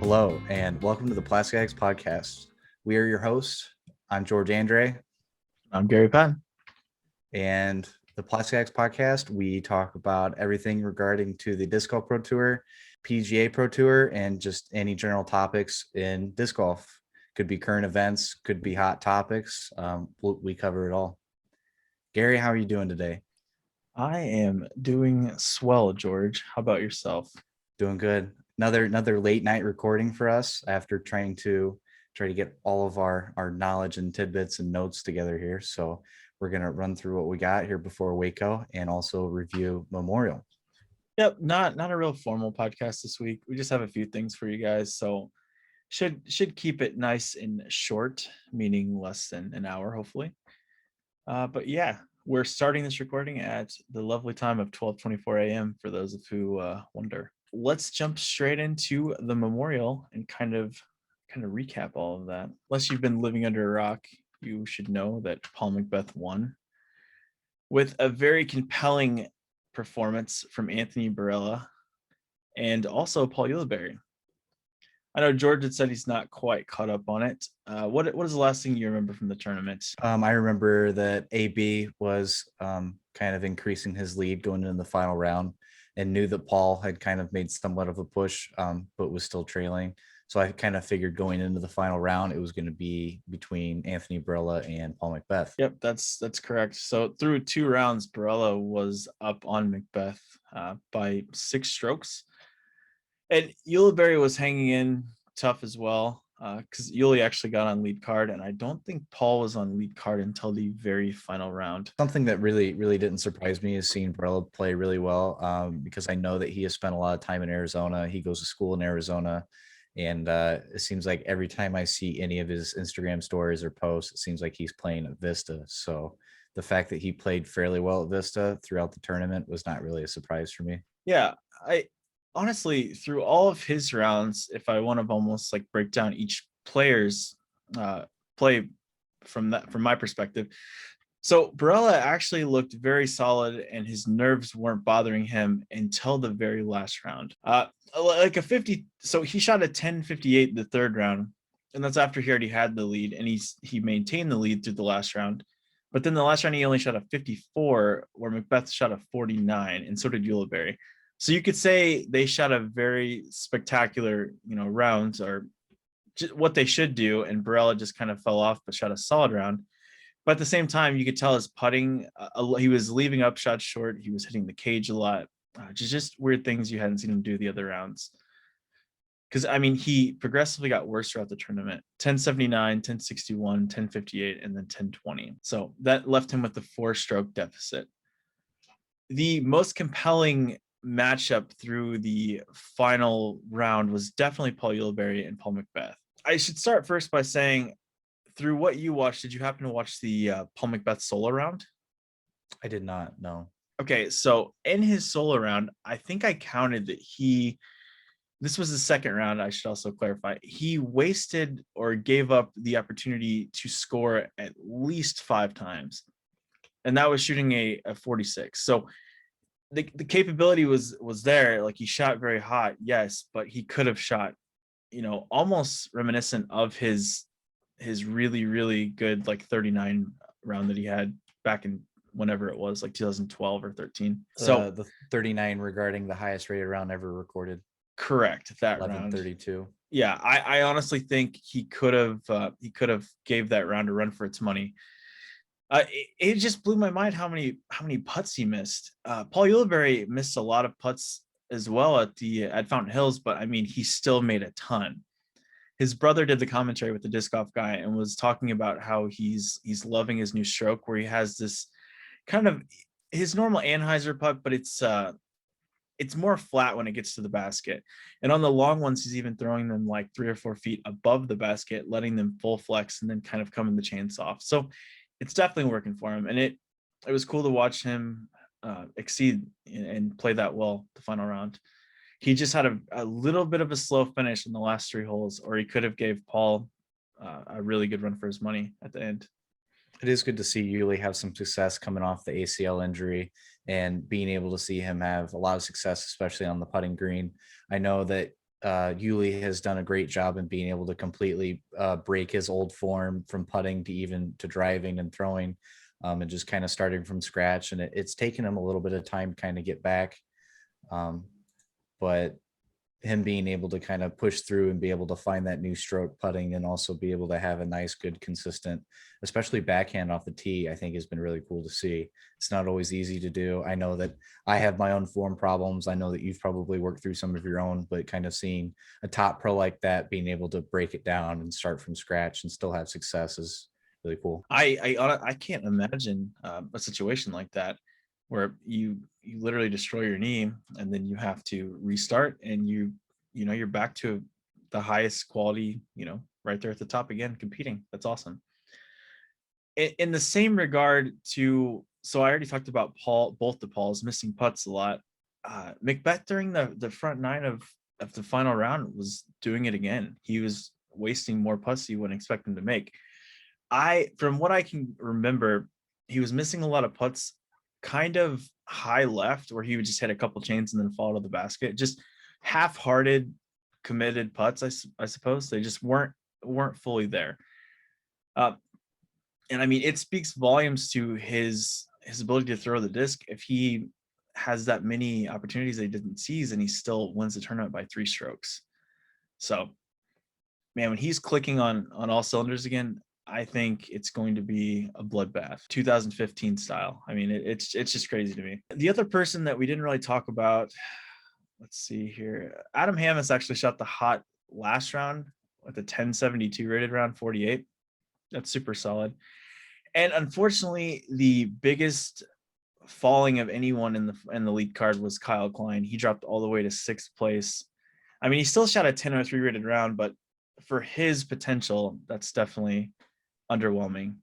Hello, and welcome to the Plastic Addicts podcast. We are your hosts. I'm George Andre, I'm Gary Penn. and the Plastic Addicts podcast, we talk about everything regarding to the Disc Golf Pro Tour, PGA Pro Tour, and just any general topics in disc golf. Could be current events, could be hot topics. We cover it all. Gary, how are you doing today? I am doing swell, George. How about yourself? Doing good. Another late night recording for us after trying to get all of our knowledge and tidbits and notes together here. So we're gonna run through what we got here before Waco and also review Memorial. Yep, not a real formal podcast this week. We just have a few things for you guys, so should keep it nice and short, meaning less than an hour, hopefully. But yeah, we're starting this recording at the lovely time of 12:24 a.m. for those of who wonder. Let's jump straight into the Memorial and kind of recap all of that. Unless you've been living under a rock, you should know that Paul Macbeth won with a very compelling performance from Anthony Brella and also Paul Ulibarri. I know George had said he's not quite caught up on it. What is the last thing you remember from the tournament? I remember that AB was kind of increasing his lead going into the final round and knew that Paul had kind of made somewhat of a push, but was still trailing. So I kind of figured going into the final round, it was going to be between Anthony Brella and Paul Macbeth. Yep, that's correct. So through 2 rounds, Brella was up on Macbeth by 6 strokes. And Ulibarri was hanging in tough as well because Yuli actually got on lead card, and I don't think Paul was on lead card until the very final round. Something that really didn't surprise me is seeing Brella play really well because I know that he has spent a lot of time in Arizona. He goes to school in Arizona. And it seems like every time I see any of his Instagram stories or posts, it seems like he's playing at Vista. So the fact that he played fairly well at Vista throughout the tournament was not really a surprise for me. Yeah, I honestly, through all of his rounds, if I want to almost like break down each player's play from my perspective. So Brella actually looked very solid and his nerves weren't bothering him until the very last round. Like a 50, so he shot a 10.58 the third round, and that's after he already had the lead, and he maintained the lead through the last round. But then the last round he only shot a 54, where Macbeth shot a 49, and so did Ulibarri. So you could say they shot a very spectacular, rounds, or what they should do, and Brella just kind of fell off, but shot a solid round. But at the same time, you could tell his putting, he was leaving up shots short. He was hitting the cage a lot. Just weird things you hadn't seen him do the other rounds. Because, I mean, he progressively got worse throughout the tournament. 1079, 1061, 1058, and then 1020. So that left him with the 4-stroke deficit. The most compelling matchup through the final round was definitely Paul Ulibarri and Paul Macbeth. I should start first by saying, through what you watched, did you happen to watch the Paul Macbeth solo round? I did not, no. Okay, so in his solo round, I think I counted that this was the second round, I should also clarify, he wasted or gave up the opportunity to score at least 5 times. And that was shooting a 46. So the capability was there. Like, he shot very hot, yes, but he could have shot, almost reminiscent of his really, really good, like 39 round that he had back in whenever it was, like 2012 or 13. So the 39 regarding the highest rated round ever recorded. Correct, that 11:32. Yeah, I honestly think he could have gave that round a run for its money. It just blew my mind how many putts he missed. Paul Ulibarri missed a lot of putts as well at Fountain Hills, but I mean, he still made a ton. His brother did the commentary with the disc golf guy and was talking about how he's loving his new stroke, where he has this kind of his normal Anheuser putt, but it's more flat when it gets to the basket. And on the long ones, he's even throwing them like 3 or 4 feet above the basket, letting them full flex and then kind of coming the chains off. So it's definitely working for him. And it was cool to watch him exceed and play that well the final round. He just had a little bit of a slow finish in the last 3 holes, or he could have gave Paul a really good run for his money at the end. It is good to see Yuli have some success coming off the ACL injury and being able to see him have a lot of success, especially on the putting green. I know that Yuli has done a great job in being able to completely break his old form from putting to even to driving and throwing, and just kind of starting from scratch. And it's taken him a little bit of time to kind of get back. Um, but him being able to kind of push through and be able to find that new stroke putting and also be able to have a nice, good, consistent, especially backhand off the tee, I think has been really cool to see. It's not always easy to do. I know that I have my own form problems. I know that you've probably worked through some of your own, but kind of seeing a top pro like that being able to break it down and start from scratch and still have success is really cool. I can't imagine a situation like that where you literally destroy your knee and then you have to restart and you're back to the highest quality, right there at the top again competing. That's awesome. In the same regard to, so I already talked about both the Pauls missing putts a lot. Macbeth during the front nine of the final round was doing it again. He was wasting more putts you wouldn't expect him to make. From what I can remember, he was missing a lot of putts kind of high left where he would just hit a couple chains and then fall to the basket. Just half-hearted committed putts, I suppose. They just weren't fully there. And I mean, it speaks volumes to his ability to throw the disc. If he has that many opportunities that he didn't seize and he still wins the tournament by 3 strokes. So, man, when he's clicking on all cylinders again, I think it's going to be a bloodbath, 2015 style. I mean, it's just crazy to me. The other person that we didn't really talk about, let's see here. Adam Hammes actually shot the hot last round with a 1072 rated round 48. That's super solid. And unfortunately, the biggest falling of anyone in the lead card was Kyle Klein. He dropped all the way to 6th place. I mean, he still shot a 1003 rated round, but for his potential, that's definitely underwhelming.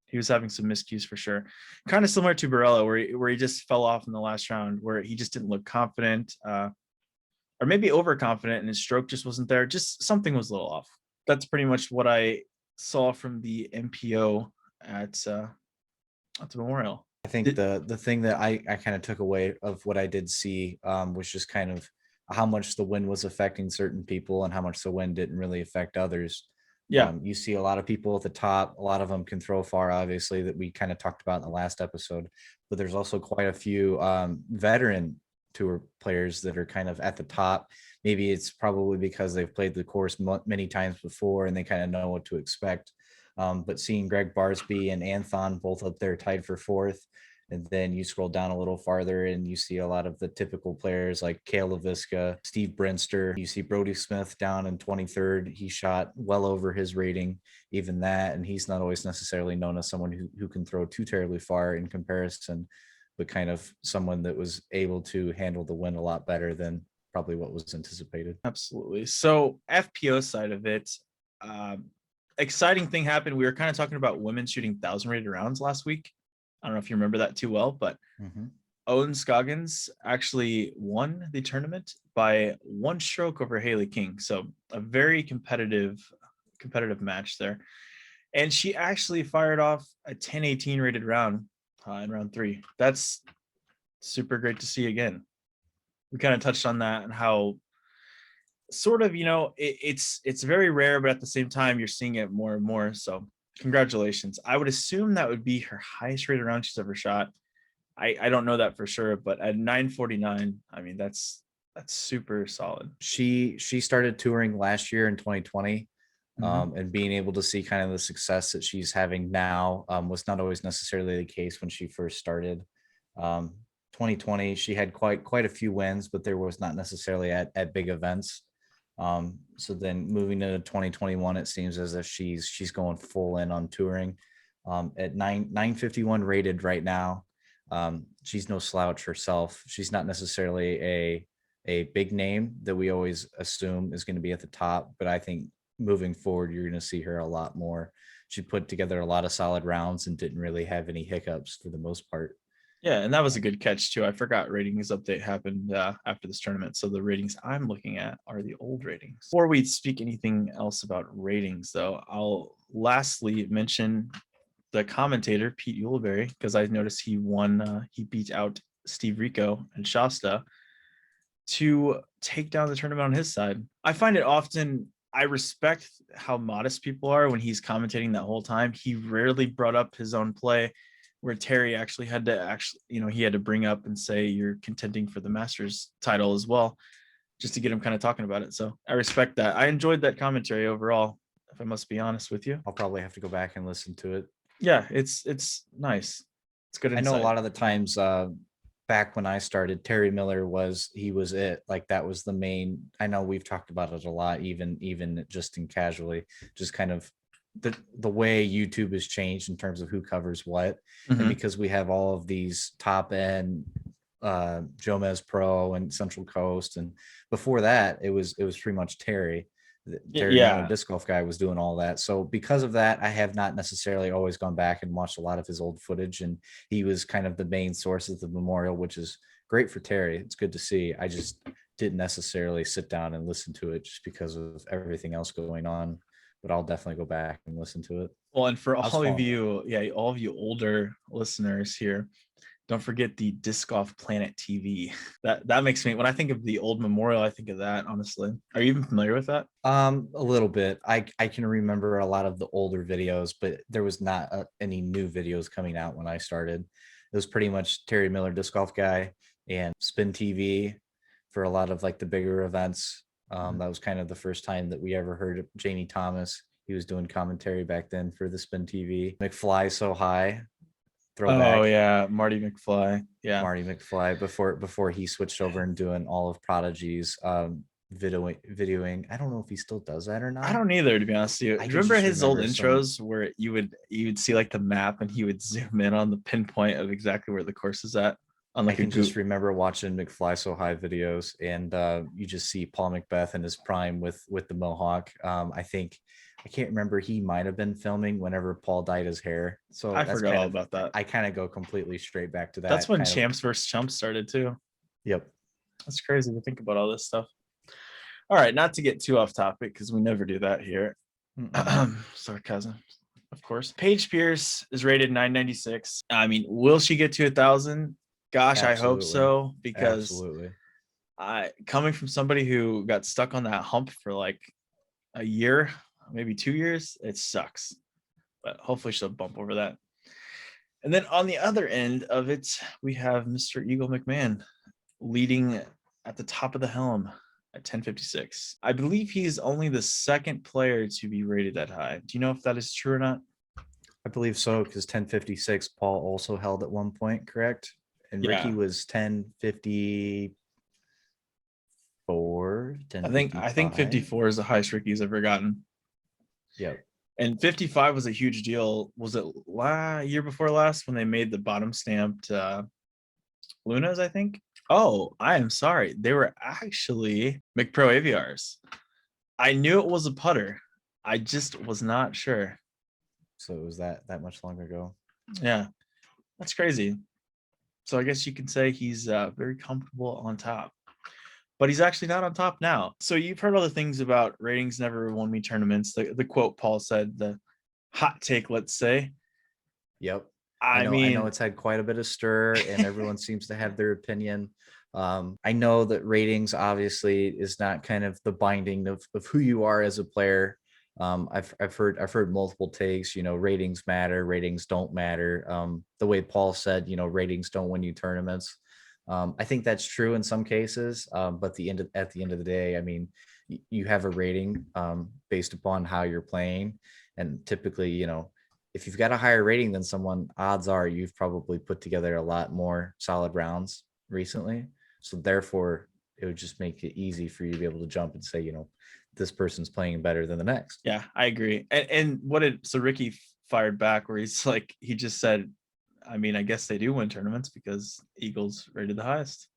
He was having some miscues for sure. Kind of similar to Brella, where he just fell off in the last round, where he just didn't look confident, or maybe overconfident, and his stroke just wasn't there. Just something was a little off. That's pretty much what I saw from the MPO at the Memorial. I think the thing that I kind of took away of what I did see was just kind of how much the wind was affecting certain people and how much the wind didn't really affect others. Yeah. You see a lot of people at the top. A lot of them can throw far, obviously, that we kind of talked about in the last episode. But there's also quite a few veteran tour players that are kind of at the top. Maybe it's probably because they've played the course many times before and they kind of know what to expect. But seeing Greg Barsby and Anthon both up there tied for 4th, and then you scroll down a little farther and you see a lot of the typical players like Cale LaVisca, Steve Brinster. You see Brody Smith down in 23rd. He shot well over his rating, even that. And he's not always necessarily known as someone who can throw too terribly far in comparison, but kind of someone that was able to handle the wind a lot better than probably what was anticipated. Absolutely. So FPO side of it, exciting thing happened. We were kind of talking about women shooting 1,000 rated rounds last week. I don't know if you remember that too well, but Owen Scoggins actually won the tournament by 1 stroke over Haley King. So a very competitive match there. And she actually fired off a 1018 rated round in round 3. That's super great to see again. We kind of touched on that and how sort of, it's very rare, but at the same time, you're seeing it more and more. So congratulations. I would assume that would be her highest rated round she's ever shot. I don't know that for sure, but at 949, I mean, that's super solid. She started touring last year in 2020. And being able to see kind of the success that she's having now was not always necessarily the case when she first started. 2020, she had quite a few wins, but there was not necessarily at big events. So then moving into 2021, it seems as if she's going full in on touring. At 951 rated right now. She's no slouch herself. She's not necessarily a big name that we always assume is going to be at the top, but I think moving forward, you're going to see her a lot more. She put together a lot of solid rounds and didn't really have any hiccups for the most part. Yeah, and that was a good catch too. I forgot ratings update happened after this tournament. So the ratings I'm looking at are the old ratings. Before we speak anything else about ratings, though, I'll lastly mention the commentator, Pete Uleberry, because I noticed he won. He beat out Steve Rico and Shasta. to take down the tournament on his side. I find it often, I respect how modest people are when he's commentating that whole time. He rarely brought up his own play, where Terry actually had to he had to bring up and say you're contending for the Masters title as well, just to get him kind of talking about it. So I respect that. I enjoyed that commentary overall, if I must be honest with you. I'll probably have to go back and listen to it. Yeah, it's nice. It's good I insight. know a lot of the times back when I started, Terry Miller was it. Like that was the main. I know we've talked about it a lot, even just in casually, just kind of the way YouTube has changed in terms of who covers what, and because we have all of these top end Jomez Pro and Central Coast, and before that it was pretty much Terry Miller, disc golf guy, was doing all that. So because of that, I have not necessarily always gone back and watched a lot of his old footage, and he was kind of the main source of the memorial, which is great for Terry. It's good to see. I just didn't necessarily sit down and listen to it just because of everything else going on, but I'll definitely go back and listen to it. Well, and for all of you, all of you older listeners here, don't forget the Disc Golf Planet TV. That makes me, when I think of the old memorial, I think of that, honestly. Are you even familiar with that? A little bit. I can remember a lot of the older videos, but there was not any new videos coming out when I started. It was pretty much Terry Miller, disc golf guy, and Spin TV for a lot of like the bigger events. That was kind of the first time that we ever heard of Jamie Thomas. He was doing commentary back then for the Spin TV. McFly So High. Throwback. Oh yeah, Marty McFly. Yeah, Marty McFly before he switched over and doing all of Prodigy's videoing. I don't know if he still does that or not. I don't either, to be honest with you. Do you remember his old intros where you would see like the map and he would zoom in on the pinpoint of exactly where the course is at? I can just remember watching McFly So High videos, and you just see Paul Macbeth in his prime with the mohawk. I can't remember. He might have been filming whenever Paul dyed his hair. So I forgot all about that. I kind of go completely straight back to that. That's when Champs vs. Chumps started too. Yep. That's crazy to think about all this stuff. All right, not to get too off topic because we never do that here. Sarcasm, of course. Paige Pierce is rated 996. I mean, will she get to 1,000? Gosh, absolutely. I hope so, because coming from somebody who got stuck on that hump for like a year, maybe 2 years, it sucks, but hopefully she'll bump over that. And then on the other end of it, we have Mr. Eagle McMahon leading at the top of the helm at 1056. I believe he's only the second player to be rated that high. Do you know if that is true or not? I believe so, because 1056 Paul also held at one point, correct? And Ricky was 1054. I think 54 is the highest Ricky's ever gotten. Yep. And 55 was a huge deal. Was it year before last when they made the bottom stamped Lunas, I think? Oh, I am sorry. They were actually McPro AVRs. I knew it was a putter. I just was not sure. So it was that much longer ago. Yeah, that's crazy. So I guess you can say he's very comfortable on top. But he's actually not on top now. So you've heard all the things about ratings never won me tournaments. The quote Paul said, the hot take, let's say. Yep. I know it's had quite a bit of stir, and everyone seems to have their opinion. I know that ratings obviously is not kind of the binding of who you are as a player. I've heard multiple takes, ratings matter, ratings don't matter. The way Paul said, ratings don't win you tournaments. I think that's true in some cases, but at the end of the day, I mean, you have a rating based upon how you're playing, and typically, if you've got a higher rating than someone, odds are you've probably put together a lot more solid rounds recently. So therefore, it would just make it easy for you to be able to jump and say, this person's playing better than the next. Yeah, I agree. And so Ricky fired back where he's like, he just said, I mean, I guess they do win tournaments because Eagles rated the highest.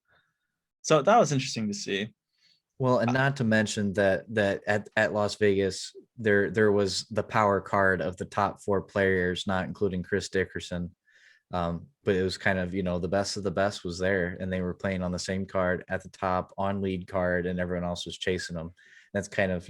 So that was interesting to see. Well, and not to mention that at Las Vegas, there was the power card of the top 4 players, not including Chris Dickerson. But it was kind of, the best of the best was there, and they were playing on the same card at the top on lead card, and everyone else was chasing them. That's kind of,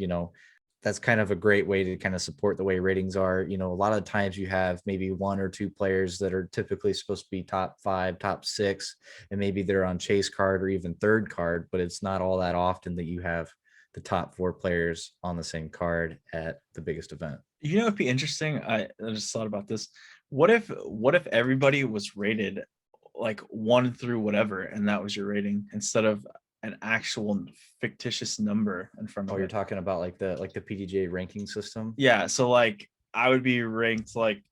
that's kind of a great way to kind of support the way ratings are. You know, a lot of times you have maybe one or two players that are typically supposed to be top 5, top 6, and maybe they're on chase card or even third card, but it's not all that often that you have the top 4 players on the same card at the biggest event. You know, it'd be interesting. I just thought about this. What if everybody was rated like 1 through whatever, and that was your rating instead of an actual fictitious number in front Oh, of you're it? talking about like the PDJ ranking system? Yeah, so like I would be ranked like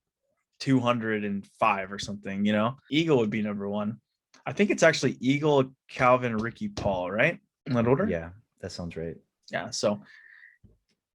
205 or something, you know? Eagle would be number 1. I think it's actually Eagle, Calvin, Ricky, Paul, right? In that order? Yeah, that sounds right. Yeah, so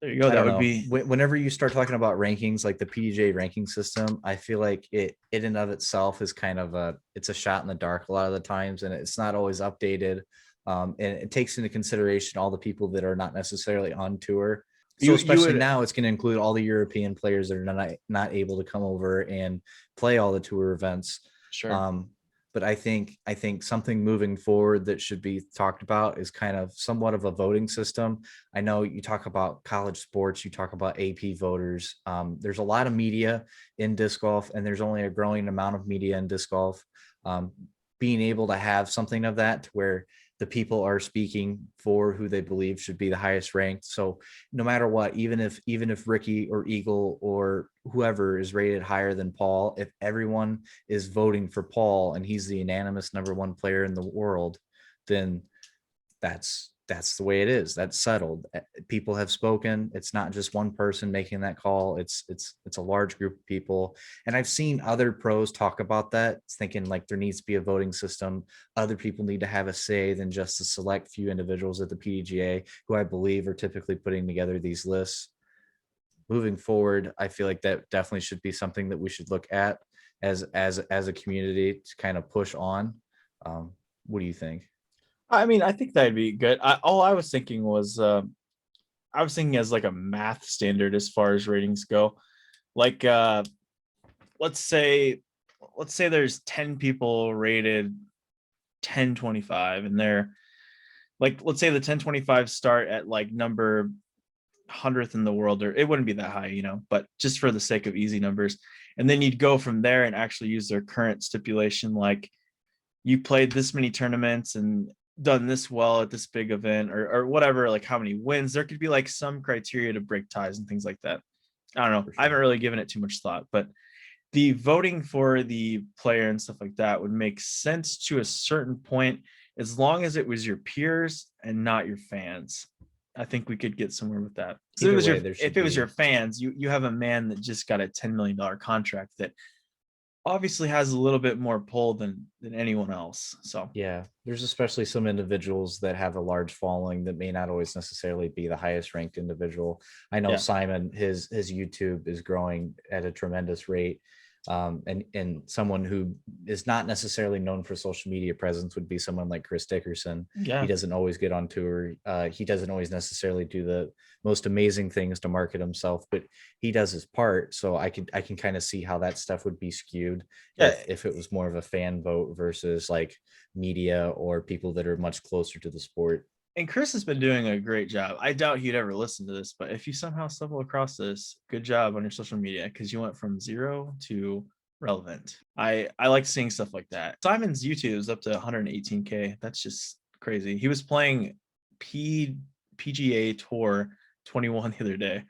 there you go. I That don't would know. be Whenever you start talking about rankings, like the PDJ ranking system, I feel like it in and of itself is kind of it's a shot in the dark a lot of the times, and it's not always updated. And it takes into consideration all the people that are not necessarily on tour. So you especially would now, it's going to include all the European players that are not able to come over and play all the tour events. sure. Um, but I think something moving forward that should be talked about is kind of somewhat of a voting system. I know you talk about college sports, you talk about AP voters. There's a lot of media in disc golf, and there's only a growing amount of media in disc golf. Um, Being able to have something of that to where the people are speaking for who they believe should be the highest ranked. So no matter what, even if Ricky or Eagle or whoever is rated higher than Paul, if everyone is voting for Paul and he's the unanimous number 1 player in the world, then that's the way it is. That's settled. People have spoken. It's not just one person making that call. It's a large group of people. And I've seen other pros talk about that, thinking like there needs to be a voting system. Other people need to have a say than just a select few individuals at the PDGA, who I believe are typically putting together these lists. Moving forward, I feel like that definitely should be something that we should look at as a community to kind of push on. What do you think? I mean, I think that'd be good. All I was thinking was, I was thinking as like a math standard as far as ratings go. Like, let's say, let's say there's 10 people rated 1025, and they're like, let's say the 1025 start at like number 100th in the world, or it wouldn't be that high, you know, but just for the sake of easy numbers. And then you'd go from there and actually use their current stipulation, like you played this many tournaments and done this well at this big event, or whatever, like how many wins. There could be like some criteria to break ties and things like that. I don't know. For I haven't sure. really given it too much thought, but the voting for the player and stuff like that would make sense to a certain point, as long as it was your peers and not your fans. I think we could get somewhere with that. So Either way, there if should it was your be. fans, you have a man that just got a $10 million contract that obviously has a little bit more pull than anyone else. So Yeah, there's especially some individuals that have a large following that may not always necessarily be the highest ranked individual. I know yeah, Simon, his YouTube is growing at a tremendous rate. And someone who is not necessarily known for social media presence would be someone like Chris Dickerson. He yeah. doesn't always get on tour. He doesn't always necessarily do the most amazing things to market himself, but he does his part. So I can kind of see how that stuff would be skewed Yeah, if it was more of a fan vote versus like media or people that are much closer to the sport. and Chris has been doing a great job. I doubt he'd ever listen to this, but if you somehow stumble across this, good job on your social media, because you went from 0 to relevant. I like seeing stuff like that. Simon's YouTube is up to 118K. That's just crazy. He was playing PGA Tour 21 the other day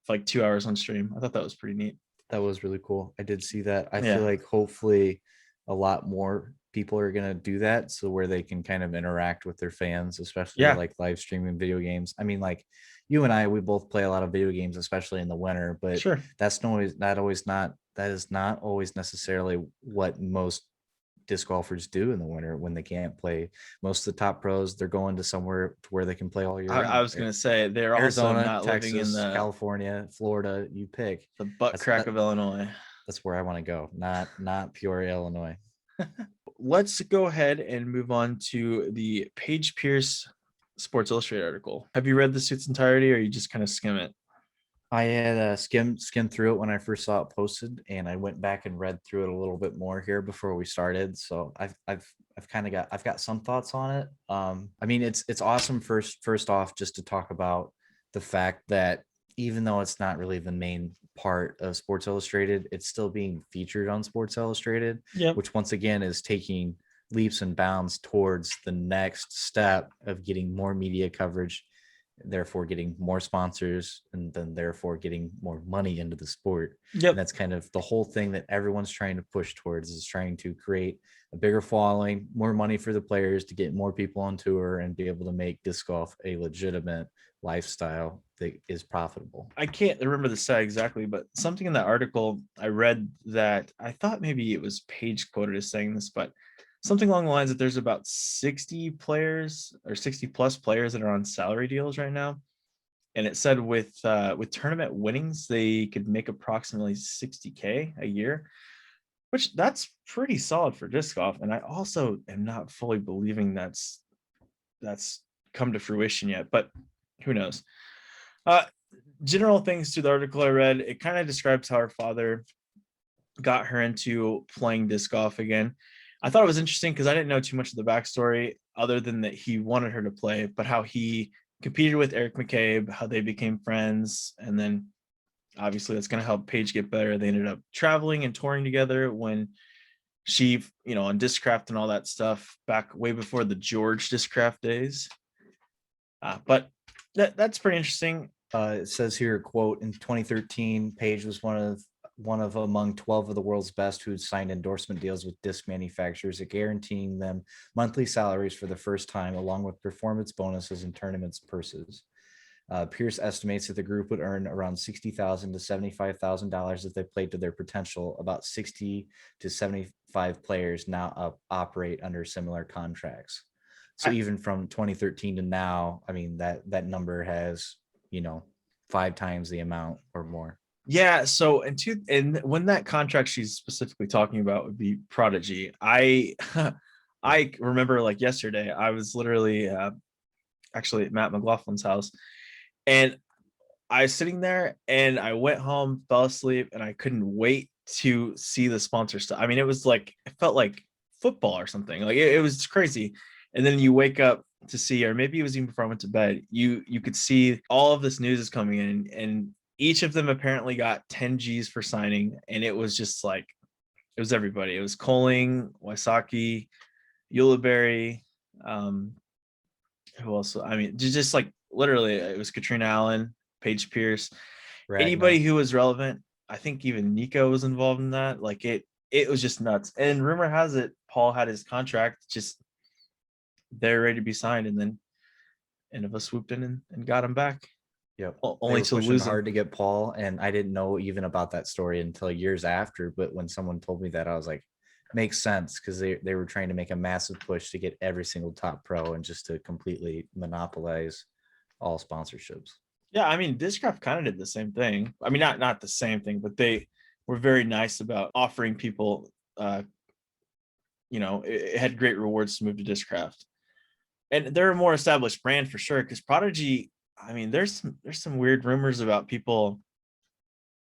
for like 2 hours on stream. I thought that was pretty neat. That was really cool. I did see that. I feel Yeah, like hopefully a lot more people are going to do that, so where they can kind of interact with their fans, especially yeah, like live streaming video games. I mean, like you and I, we both play a lot of video games, especially in the winter, but sure. that's not always not always not that is not always necessarily what most disc golfers do in the winter when they can't play. Most of the top pros, they're going to somewhere to where they can play all year I round. was gonna say they're also Arizona, not living in Texas, California, Florida, you pick. the butt That's crack that, of Illinois. that's where I want to go, not Peoria, Illinois. Let's go ahead and move on to the Paige Pierce Sports Illustrated article. Have you read this to its entirety, or you just kind of skim it? I had skimmed through it when I first saw it posted, and I went back and read through it a little bit more here before we started. So I've got some thoughts on it. I mean, it's awesome. First off, just to talk about the fact that even though it's not really the main part of Sports Illustrated, it's still being featured on Sports Illustrated, Yep. which once again is taking leaps and bounds towards the next step of getting more media coverage, therefore getting more sponsors, and then therefore getting more money into the sport. And Yep. that's kind of the whole thing that everyone's trying to push towards, is trying to create a bigger following, more money for the players to get more people on tour and be able to make disc golf a legitimate lifestyle that is profitable. I can't remember the stat exactly, but something in that article I read that I thought maybe it was Paige quoted as saying this, but something along the lines that there's about 60 players or 60 plus players that are on salary deals right now. And it said with tournament winnings, they could make approximately 60K a year, which that's pretty solid for disc golf. And I also am not fully believing that's come to fruition yet, but who knows? Uh, General things to the article I read, it kind of describes how her father got her into playing disc golf again. I thought it was interesting because I didn't know too much of the backstory other than that he wanted her to play, but how he competed with Eric McCabe, how they became friends, and then obviously that's going to help Paige get better. They ended up traveling and touring together when she, on Discraft and all that stuff back way before the George Discraft days. But that's pretty interesting. It says here, quote, in 2013, Paige was one of among 12 of the world's best who had signed endorsement deals with disc manufacturers, guaranteeing them monthly salaries for the first time, along with performance bonuses and tournaments purses. Pierce estimates that the group would earn around $60,000 to $75,000 if they played to their potential. About 60 to 75 players now operate under similar contracts. So even from 2013 to now, I mean, that number has, 5 times the amount or more. Yeah. So and when that contract she's specifically talking about would be Prodigy, I I remember like yesterday, I was literally actually at Matt McLaughlin's house, and I was sitting there and I went home, fell asleep, and I couldn't wait to see the sponsor stuff. I mean, it was like it felt like football or something. Like it was crazy. And then you wake up to see, or maybe it was even before I went to bed, you could see all of this news is coming in, and each of them apparently got 10 G's for signing. And it was just like it was everybody. It was Coling, Wysocki, Ulibarri, who else? I mean, just like literally, it was Katrina Allen, Paige Pierce, anybody who was relevant. I think even Nico was involved in that. Like it was just nuts. And rumor has it, Paul had his contract just they're ready to be signed, and then Innova swooped in and got him back. Yep. Only to lose hard to get Paul, and I didn't know even about that story until years after. But when someone told me that, I was like, makes sense, because they were trying to make a massive push to get every single top pro and just to completely monopolize all sponsorships. Yeah, I mean, Discraft kind of did the same thing. I mean, not the same thing, but they were very nice about offering people. It had great rewards to move to Discraft, and they're a more established brand for sure. Because Prodigy, I mean, there's some weird rumors about people.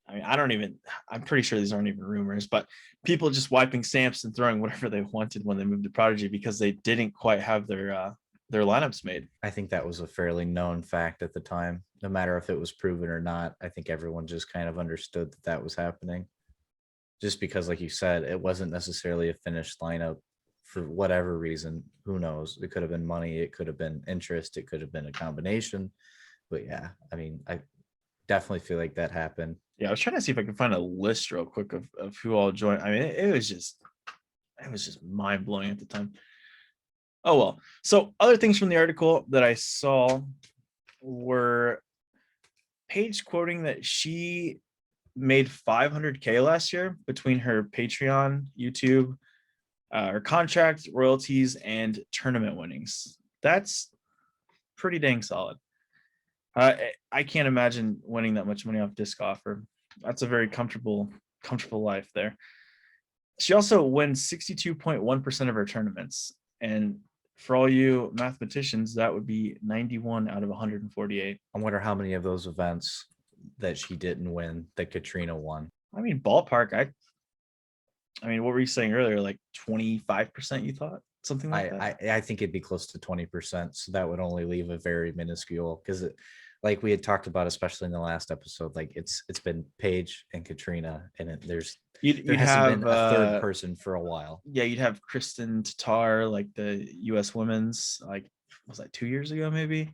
I mean, I'm pretty sure these aren't even rumors, but people just wiping stamps and throwing whatever they wanted when they moved to Prodigy because they didn't quite have their lineups made. I think that was a fairly known fact at the time, no matter if it was proven or not. I think everyone just kind of understood that was happening, just because, like you said, it wasn't necessarily a finished lineup for whatever reason. Who knows? It could have been money, it could have been interest, it could have been a combination. But yeah, I mean, I definitely feel like that happened. Yeah, I was trying to see if I could find a list real quick of who all joined. I mean, it was just mind blowing at the time. Oh well. So other things from the article that I saw were Paige quoting that she made 500K last year between her Patreon, YouTube, her contract, royalties, and tournament winnings. That's pretty dang solid. I can't imagine winning that much money off disc offer. That's a very comfortable life there. She also wins 62.1% of her tournaments. And for all you mathematicians, that would be 91 out of 148. I wonder how many of those events that she didn't win that Katrina won. I mean, ballpark, I mean, what were you saying earlier? Like 25%, you thought? Something like that? I think it'd be close to 20%. So that would only leave a very minuscule, because like we had talked about, especially in the last episode, like it's been Paige and Katrina, and there You'd hasn't have been a third person for a while. yeah, you'd have Kristen Tatar, like the U.S. women's, like was that 2 years ago maybe?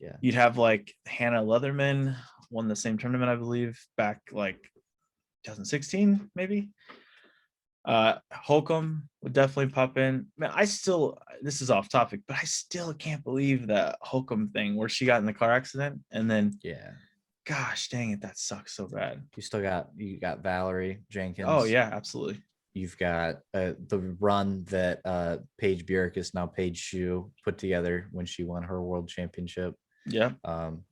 Yeah. You'd have like Hannah Leatherman won the same tournament, I believe, back like 2016 maybe. Holcomb would definitely pop in. Man, this is off topic, but I still can't believe that Holcomb thing where she got in the car accident and then, Yeah. gosh dang it, that sucks so bad. You got Valerie Oh Jenkins. yeah, absolutely. You've got the run that Paige Bjerkis, now Paige Shue, put together when she won her world championship. Yeah. Um,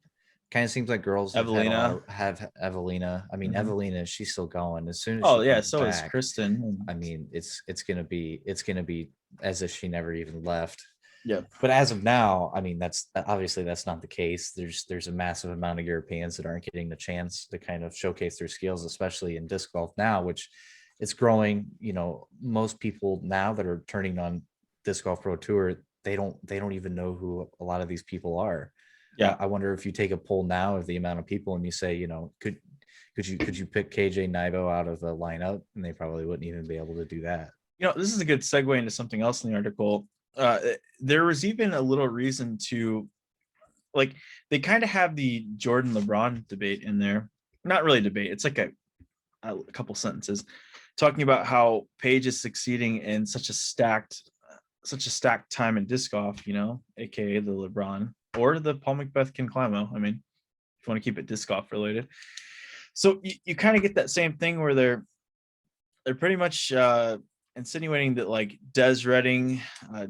Kind of seems like girls have had a lot Evelina. of have Evelina. I mean, Mhm. Evelina, she's still going. As soon as Oh she yeah, comes so is back, Kristen. I mean, it's gonna be as if she never even left. Yeah. But as of now, I mean, that's obviously that's not the case. There's a massive amount of Europeans that aren't getting the chance to kind of showcase their skills, especially in disc golf now, which it's growing. You know, most people now that are turning on disc golf pro tour, they don't even know who a lot of these people are. Yeah. I wonder if you take a poll now of the amount of people and you say, you know, could you pick KJ Nivo out of a lineup, and they probably wouldn't even be able to do that. This is a good segue into something else in the article. There was even a little reason to, like, they kind of have the Jordan LeBron debate in there. Not really debate. It's like a couple sentences talking about how Paige is succeeding in such a stacked time in disc golf, aka the LeBron or the Paul Macbeth Ken Climo. I mean, if you want to keep it disc golf related. So you kind of get that same thing where they're pretty much insinuating that like Des Redding,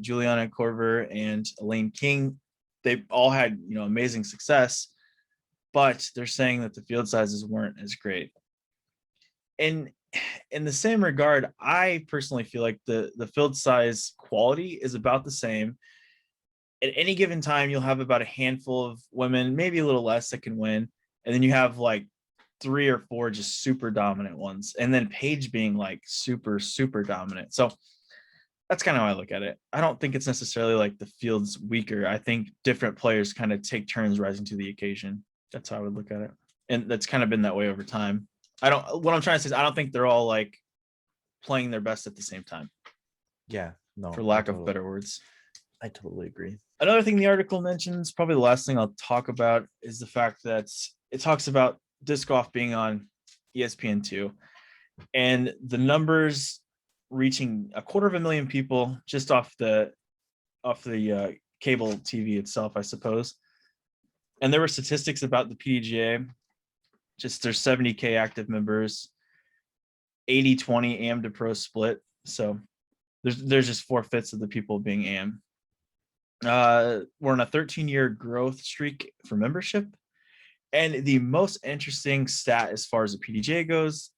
Juliana Korver, and Elaine King, they all had amazing success, but they're saying that the field sizes weren't as great. And in the same regard, I personally feel like the field size quality is about the same. At any given time, you'll have about a handful of women, maybe a little less, that can win, and then you have like 3 or 4 just super dominant ones, and then Paige being like super super dominant. So that's kind of how I look at it. I don't think it's necessarily like the field's weaker. I think different players kind of take turns rising to the occasion. That's how I would look at it, and that's kind of been that way over time. What I'm trying to say is I don't think they're all like playing their best at the same time, Yeah, no, for lack of better words. I totally agree. Another thing the article mentions, probably the last thing I'll talk about, is the fact that it talks about disc golf being on ESPN2, and the numbers reaching 250,000 people just off the cable TV itself, I suppose. And there were statistics about the PDGA. Just there's 70K active members, 80-20 AM to pro split. So there's just 4/5 of the people being AM. We're on a 13-year growth streak for membership. And the most interesting stat as far as the PDGA goes,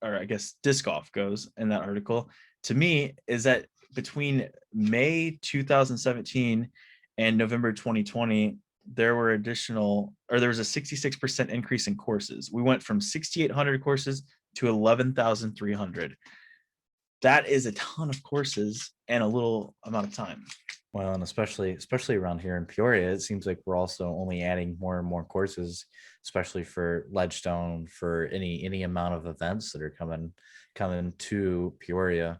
or I guess disc golf goes in that article, to me, is that between May 2017 and November 2020, there was a 66% increase in courses. We went from 6,800 courses to 11,300. That is a ton of courses in a little amount of time. Well, and especially around here in Peoria, it seems like we're also only adding more and more courses, especially for Ledgestone, for any amount of events that are coming to Peoria.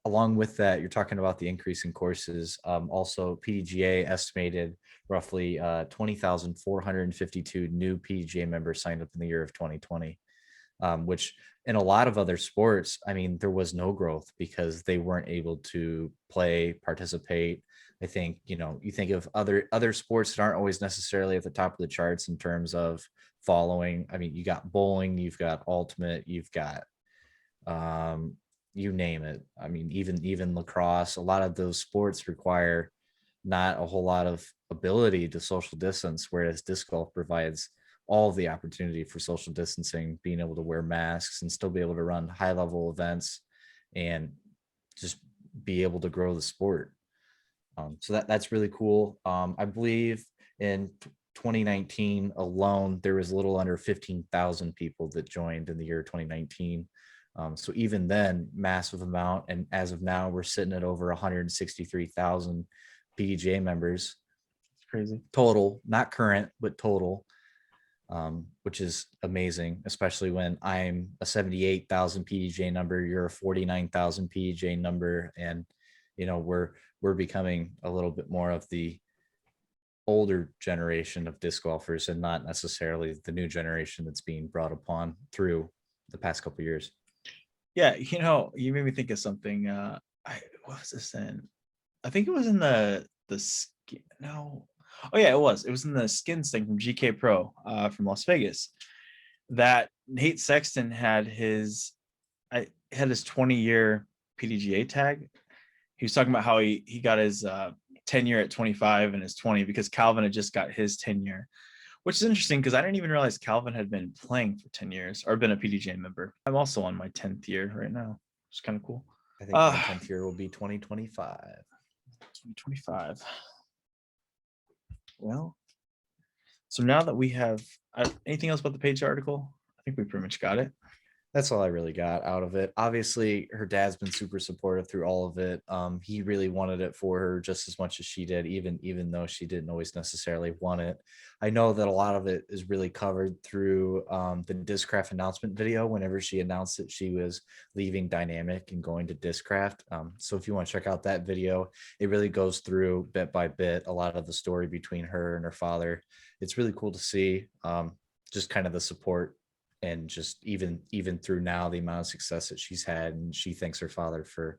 Along with that, you're talking about the increase in courses. Also, PDGA estimated roughly 20,452 new PDGA members signed up in the year of 2020, which in a lot of other sports, I mean, there was no growth because they weren't able to play, participate. I think, you think of other sports that aren't always necessarily at the top of the charts in terms of following. I mean, you got bowling, you've got ultimate, you've got you name it. I mean, even lacrosse, a lot of those sports require not a whole lot of ability to social distance, whereas disc golf provides all of the opportunity for social distancing, being able to wear masks and still be able to run high level events and just be able to grow the sport. So that's really cool. I believe in 2019 alone, there was a little under 15,000 people that joined in the year 2019. So even then, massive amount. And as of now, we're sitting at over 163,000 PDGA members. crazy. total, not current, but total, which is amazing, especially when I'm a 78,000 PDJ number, you're a 49,000 PDJ number, and we're becoming a little bit more of the older generation of disc golfers and not necessarily the new generation that's being brought upon through the past couple of years. Yeah, you made me think of something. What was this in? I think it was in the skin. No. Oh yeah, it was. It was in the skins thing from GK Pro from Las Vegas. That Nate Sexton had his 20-year PDGA tag. He was talking about how he got his 10-year at 25 and his 20 because Calvin had just got his 10-year, which is interesting because I didn't even realize Calvin had been playing for 10 years or been a PDGA member. I'm also on my 10th year right now. It's kind of cool. I think my 10th year will be 2025. 2025. Well, so now that we have anything else about the Paige article, I think we pretty much got it. That's all I really got out of it. Obviously, her dad's been super supportive through all of it. He really wanted it for her just as much as she did, even though she didn't always necessarily want it. I know that a lot of it is really covered through the Discraft announcement video whenever she announced that she was leaving Dynamic and going to Discraft. So if you want to check out that video, it really goes through bit by bit a lot of the story between her and her father. It's really cool to see just kind of the support, and just even through now the amount of success that she's had, and she thanks her father for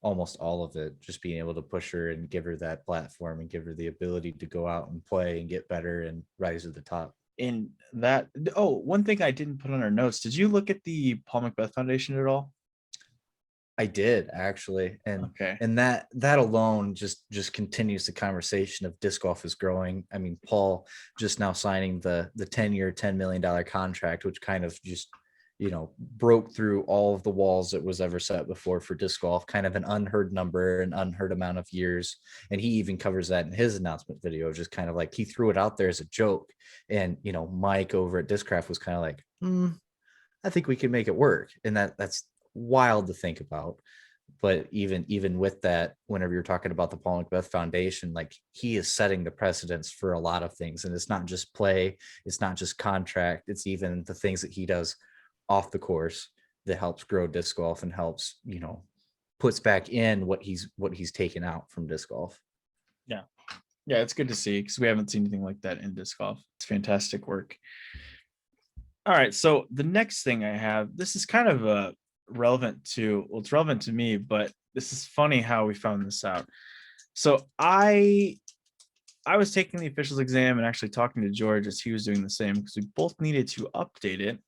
almost all of it, just being able to push her and give her that platform and give her the ability to go out and play and get better and rise to the top. In that, one thing I didn't put on our notes, did you look at the Paul Macbeth Foundation at all? I did, actually, and okay. And that alone just continues the conversation of disc golf is growing. I mean, Paul just now signing the 10-year $10 million contract, which kind of just broke through all of the walls that was ever set before for disc golf. Kind of an unheard number, an unheard amount of years, and he even covers that in his announcement video. Just kind of like he threw it out there as a joke, and Mike over at Discraft was kind of like, I think we can make it work, and that's wild to think about. But even with that, whenever you're talking about the Paul Macbeth Foundation, like he is setting the precedence for a lot of things, and it's not just play, it's not just contract, it's even the things that he does off the course that helps grow disc golf and helps puts back in what he's taken out from disc golf. Yeah, it's good to see because we haven't seen anything like that in disc golf. It's fantastic work. All right, so the next thing I have, this is kind of it's relevant to me, but this is funny how we found this out. So I was taking the officials exam and actually talking to George as he was doing the same because we both needed to update it.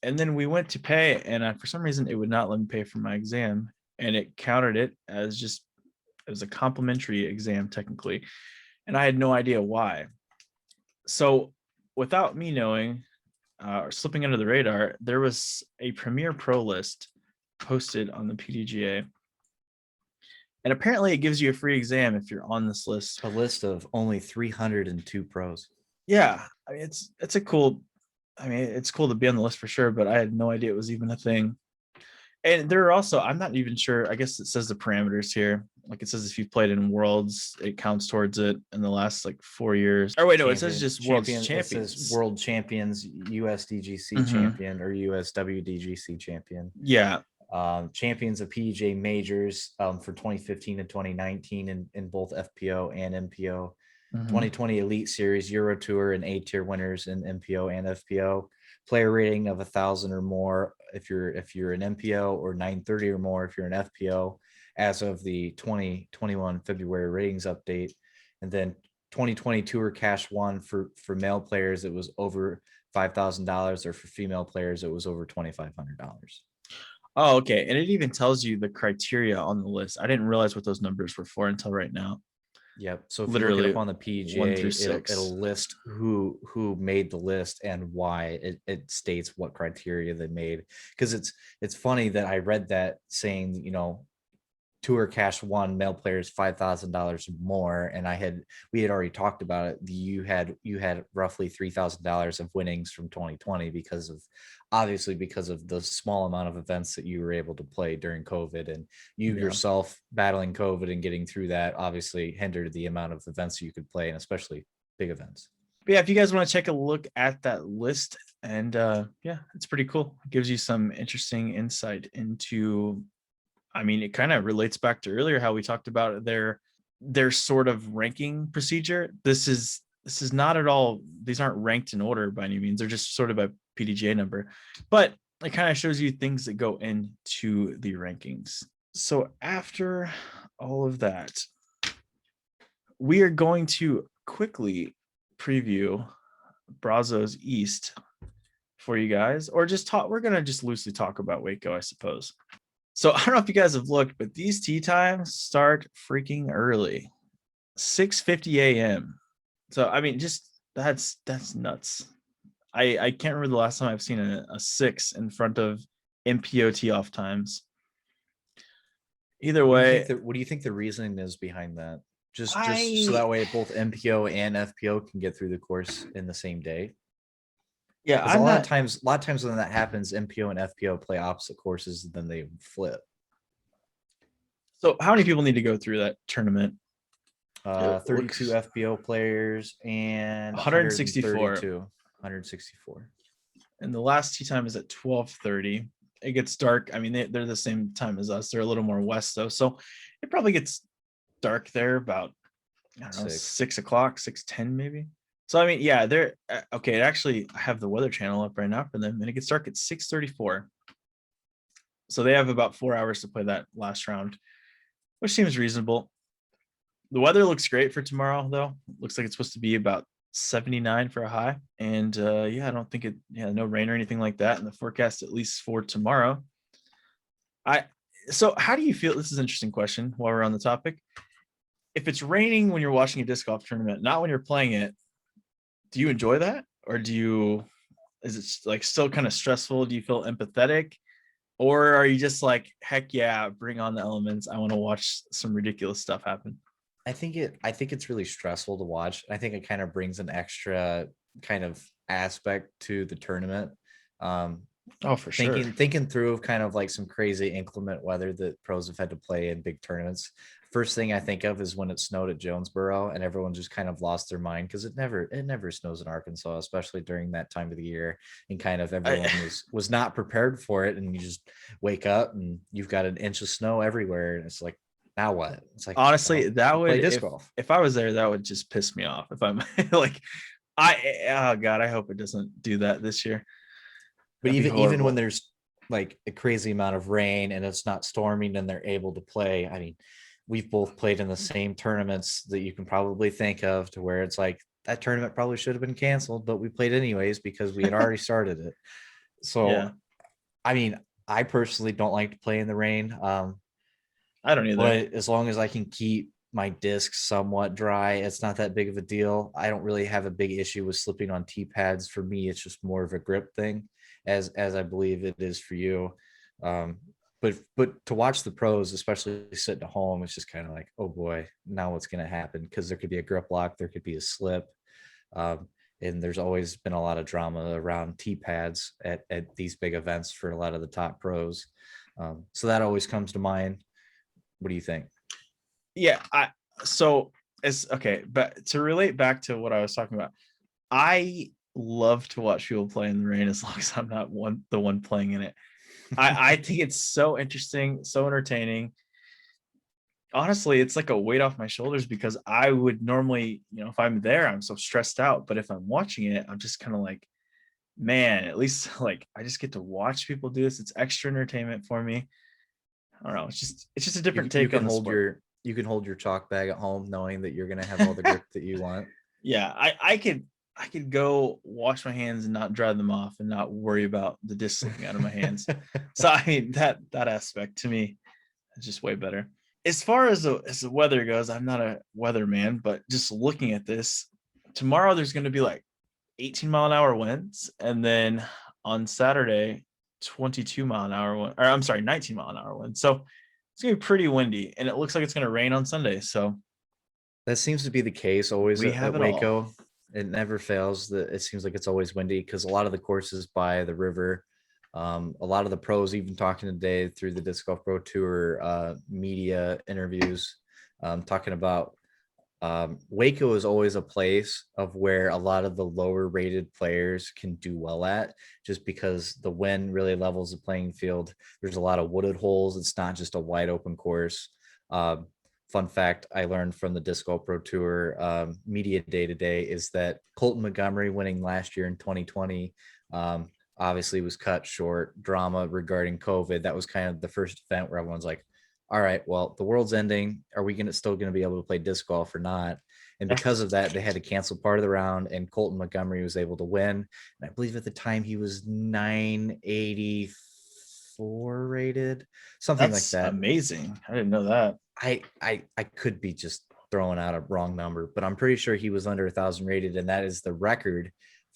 And then we went to pay, and for some reason it would not let me pay for my exam, and it counted it as it was a complimentary exam technically, and I had no idea why. So without me knowing or slipping under the radar, there was a Premier Pro list posted on the PDGA, and apparently it gives you a free exam if you're on this list. A list of only 302 pros. Yeah, I mean it's cool to be on the list for sure, but I had no idea it was even a thing. And there are also, I'm not even sure, I guess it says the parameters here. Like it says if you've played in Worlds, it counts towards it in the last 4 years. Or wait, no, it says just World Champions. It says World Champions, USDGC champion, or USWDGC champion. Yeah. Champions of PGA majors for 2015 and 2019 in both FPO and MPO. 2020 Elite Series, Euro Tour, and A-tier winners in MPO and FPO. Player rating of 1,000 or more if you're an MPO, or 930 or more if you're an FPO, as of the 2021 February ratings update. And then 2020 Tour Cash 1 for male players, it was over $5,000, or for female players, it was over $2,500. Oh, okay. And it even tells you the criteria on the list. I didn't realize what those numbers were for until right now. Yep. So if literally you look it up on the PGA, it'll list who made the list and why. It states what criteria they made. Because it's funny that I read that saying, Tour Cash One male players $5,000 more, and we had already talked about it. You had roughly $3,000 of winnings from 2020 because of the small amount of events that you were able to play during COVID, and you Yeah. yourself battling COVID and getting through that obviously hindered the amount of events you could play, and especially big events. But yeah, if you guys want to take a look at that list, and yeah, it's pretty cool. It gives you some interesting insight into, I mean, it kind of relates back to earlier how we talked about their sort of ranking procedure. This is not at all, these aren't ranked in order by any means. They're just sort of a PDGA number, but it kind of shows you things that go into the rankings. So after all of that, we are going to quickly preview Brazos East for you guys, or just talk. We're going to just loosely talk about Waco, I suppose. So I don't know if you guys have looked, but these tee times start freaking early, 6:50 a.m. So I mean, just that's nuts. I can't remember the last time I've seen a 6 in front of MPO tee off times. Either way, What do you think the reasoning is behind that? Just so that way both MPO and FPO can get through the course in the same day. Yeah, a lot of times when that happens, MPO and FPO play opposite courses, and then they flip. So how many people need to go through that tournament? 32 FPO players and 164. 164. And the last tee time is at 12:30. It gets dark. I mean, they're the same time as us. They're a little more west though, so it probably gets dark there about, I don't know, 6 o'clock, 6:10 maybe. So I mean, yeah, they're okay. Actually, I have the Weather Channel up right now for them, and it gets dark at 6:34. So they have about 4 hours to play that last round, which seems reasonable. The weather looks great for tomorrow, though. Looks like it's supposed to be about 79 for a high, and yeah, I don't think no rain or anything like that in the forecast, at least for tomorrow. So how do you feel? This is an interesting question while we're on the topic. If it's raining when you're watching a disc golf tournament, not when you're playing it, do you enjoy that, or is it like still kind of stressful? Do you feel empathetic, or are you just like, heck yeah, bring on the elements, I want to watch some ridiculous stuff happen? I think it's really stressful to watch. I think it kind of brings an extra kind of aspect to the tournament. Oh, for sure. Thinking through of kind of like some crazy inclement weather that pros have had to play in big tournaments. First thing I think of is when it snowed at Jonesboro, and everyone just kind of lost their mind because it never snows in Arkansas, especially during that time of the year, and kind of everyone was not prepared for it. And you just wake up and you've got an inch of snow everywhere, and it's like, now what? It's like, honestly, that would, if I was there, that would just piss me off. If I'm like, oh god, I hope it doesn't do that this year. But even when there's like a crazy amount of rain and it's not storming and they're able to play, I mean, we've both played in the same tournaments that you can probably think of, to where it's like that tournament probably should have been canceled, but we played anyways because we had already started it. So yeah. I mean, I personally don't like to play in the rain. I don't either. But as long as I can keep my discs somewhat dry, it's not that big of a deal. I don't really have a big issue with slipping on tee pads. For me, it's just more of a grip thing, as I believe it is for you. But to watch the pros, especially sitting at home, it's just kind of like, oh boy, now what's going to happen? Because there could be a grip lock, there could be a slip. And there's always been a lot of drama around tee pads at these big events for a lot of the top pros. So that always comes to mind. What do you think? Yeah, so it's okay, but to relate back to what I was talking about, I love to watch people play in the rain as long as I'm not the one playing in it. I think it's so interesting, so entertaining. Honestly, it's like a weight off my shoulders, because I would normally, if I'm there, I'm so stressed out. But if I'm watching it, I'm just kind of like, man, at least like I just get to watch people do this. It's extra entertainment for me. I don't know. It's just a different take on the sport. You can hold your chalk bag at home knowing that you're going to have all the grip that you want. Yeah, I could go wash my hands and not dry them off and not worry about the disc slipping out of my hands. So I mean, that aspect to me is just way better. As far as the weather goes, I'm not a weatherman, but just looking at this, tomorrow there's going to be like 18-mile-an-hour winds, and then on Saturday 22-mile-an-hour wind, or I'm sorry, 19-mile-an-hour wind. So It's gonna be pretty windy, and it looks like it's gonna rain on Sunday. So That seems to be the case always we have at it all. Waco. It never fails. That it seems like it's always windy because a lot of the courses by the river, a lot of the pros even talking today through the Disc Golf Pro Tour media interviews, talking about Waco is always a place of where a lot of the lower rated players can do well at, just because the wind really levels the playing field. There's a lot of wooded holes. It's not just a wide open course. Um, Fun fact I learned from the Disc Golf Pro Tour media day today is that Colton Montgomery winning last year in 2020 obviously was cut short. Drama regarding COVID. That was kind of the first event where everyone's like, all right, well, the world's ending. Are we still going to be able to play disc golf or not? And Yeah, because of that, they had to cancel part of the round, and Colton Montgomery was able to win. And I believe at the time he was 984 rated, something like that's that. amazing. I didn't know that. I could be just throwing out a wrong number, but I'm pretty sure he was under 1,000 rated, and that is the record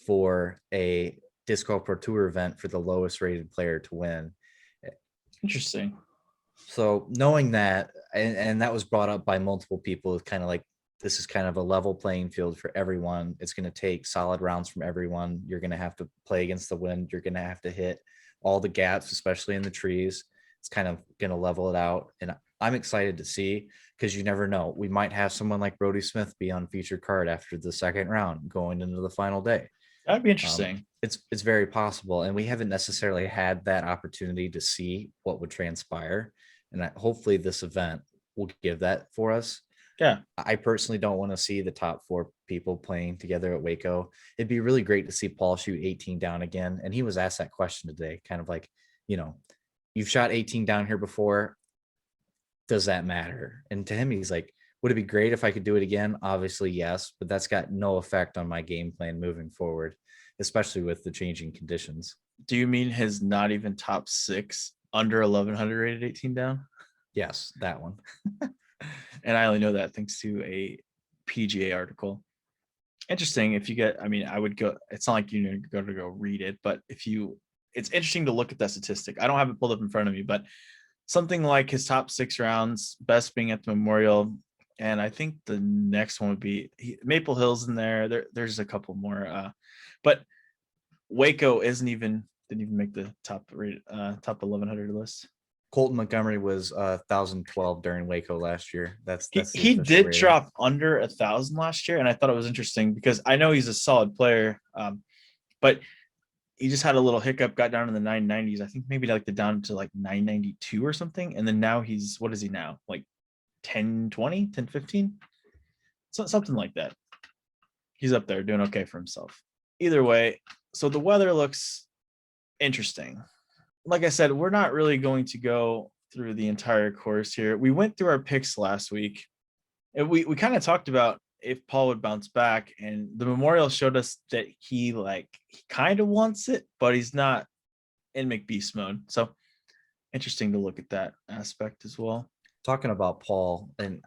for a disc golf pro tour event for the lowest rated player to win. Interesting. So knowing that, and that was brought up by multiple people, kind of like this is kind of a level playing field for everyone. It's going to take solid rounds from everyone. You're going to have to play against the wind. You're going to have to hit all the gaps, especially in the trees. It's kind of going to level it out. And I'm excited to see, because you never know. We might have someone like Brody Smith be on featured card after the second round going into the final day. That'd be Um, interesting. it's very possible, and we haven't necessarily had that opportunity to see what would transpire. And hopefully, this event will give that for us. Yeah. I personally don't want to see the top four people playing together at Waco. It'd be really great to see Paul shoot 18 down again. And he was asked that question today, kind of like, you know, you've shot 18 down here before. Does that matter? And to him, he's like, would it be great if I could do it again? Obviously, yes, but that's got no effect on my game plan moving forward, especially with the changing conditions. Do you mean his not even top six under 1100 rated 18 down? Yes, that one. And I only know that thanks to a PGA article. Interesting. If you get, I mean, I would go, it's not like you go to go read it, but if you, it's interesting to look at that statistic. I don't have it pulled up in front of me, but something like his top 6 rounds, best being at the Memorial. And I think the next one would be Maple Hills in there. There's a couple more, but Waco didn't even make the top 1100 list. Colton Montgomery was 1,012 during Waco last year. That's the He official did rating. drop under 1,000 last year, and I thought it was interesting because I know he's a solid player, but he just had a little hiccup, got down in the 990s. I think maybe like down to like 992 or something, and then now he's, what is he now, like 1020, 1015, so something like that. He's up there doing okay for himself. Either way, so the weather looks interesting. Like I said, we're not really going to go through the entire course here. We went through our picks last week, and we kind of talked about if Paul would bounce back, and the Memorial showed us that he kind of wants it, but he's not in McBeast mode. So interesting to look at that aspect as well. Talking about Paul, and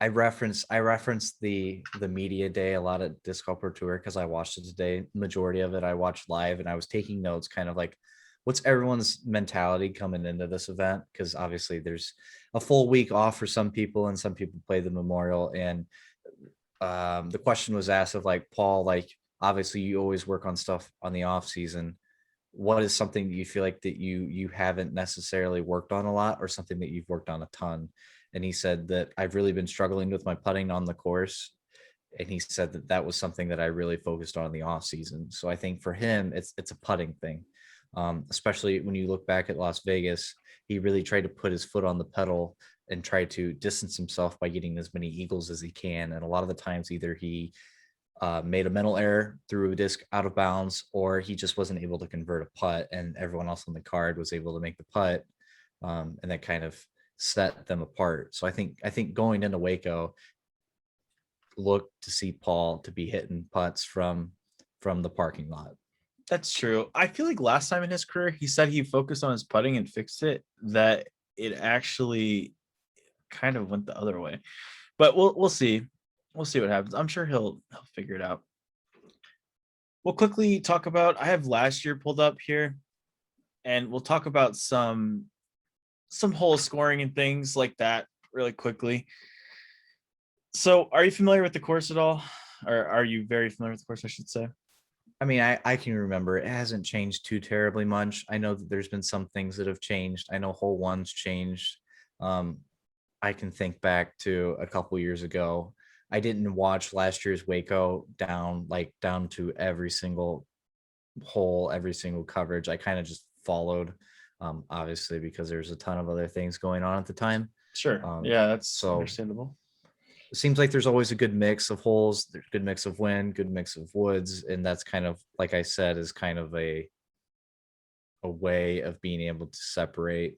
I referenced the media day a lot at Disc Golf Pro Tour because I watched it today. Majority of it I watched live, and I was taking notes, kind of like, what's everyone's mentality coming into this event? Because obviously there's a full week off for some people, and some people play the Memorial. And the question was asked of like, Paul, like, obviously you always work on stuff on the off season. What is something that you feel like that you haven't necessarily worked on a lot, or something that you've worked on a ton? And he said that I've really been struggling with my putting on the course. And he said that that was something that I really focused on in the off season. So I think for him, it's a putting thing. Especially when you look back at Las Vegas, he really tried to put his foot on the pedal and try to distance himself by getting as many eagles as he can. And a lot of the times, either he made a mental error, threw a disc out of bounds, or he just wasn't able to convert a putt, and everyone else on the card was able to make the putt, and that kind of set them apart. So I think going into Waco, look to see Paul to be hitting putts from the parking lot. That's true. I feel like last time in his career, he said he focused on his putting and fixed it, that it actually kind of went the other way. But we'll see. We'll see what happens. I'm sure he'll figure it out. We'll quickly talk about, I have last year pulled up here, and we'll talk about some some hole scoring and things like that really quickly. So are you familiar with the course at all? Or are you very familiar with the course, I should say? I mean, I can remember it hasn't changed too terribly much. I know that there's been some things that have changed. I know hole one's changed. Um, I can think back to a couple years ago. I didn't watch last year's Waco down to every single hole, every single coverage. I kind of just followed, obviously because there's a ton of other things going on at the time. Sure. Um, Yeah, that's so understandable. it seems like there's always a good mix of holes, there's a good mix of wind, good mix of woods, and that's kind of, like I said, is kind of a way of being able to separate,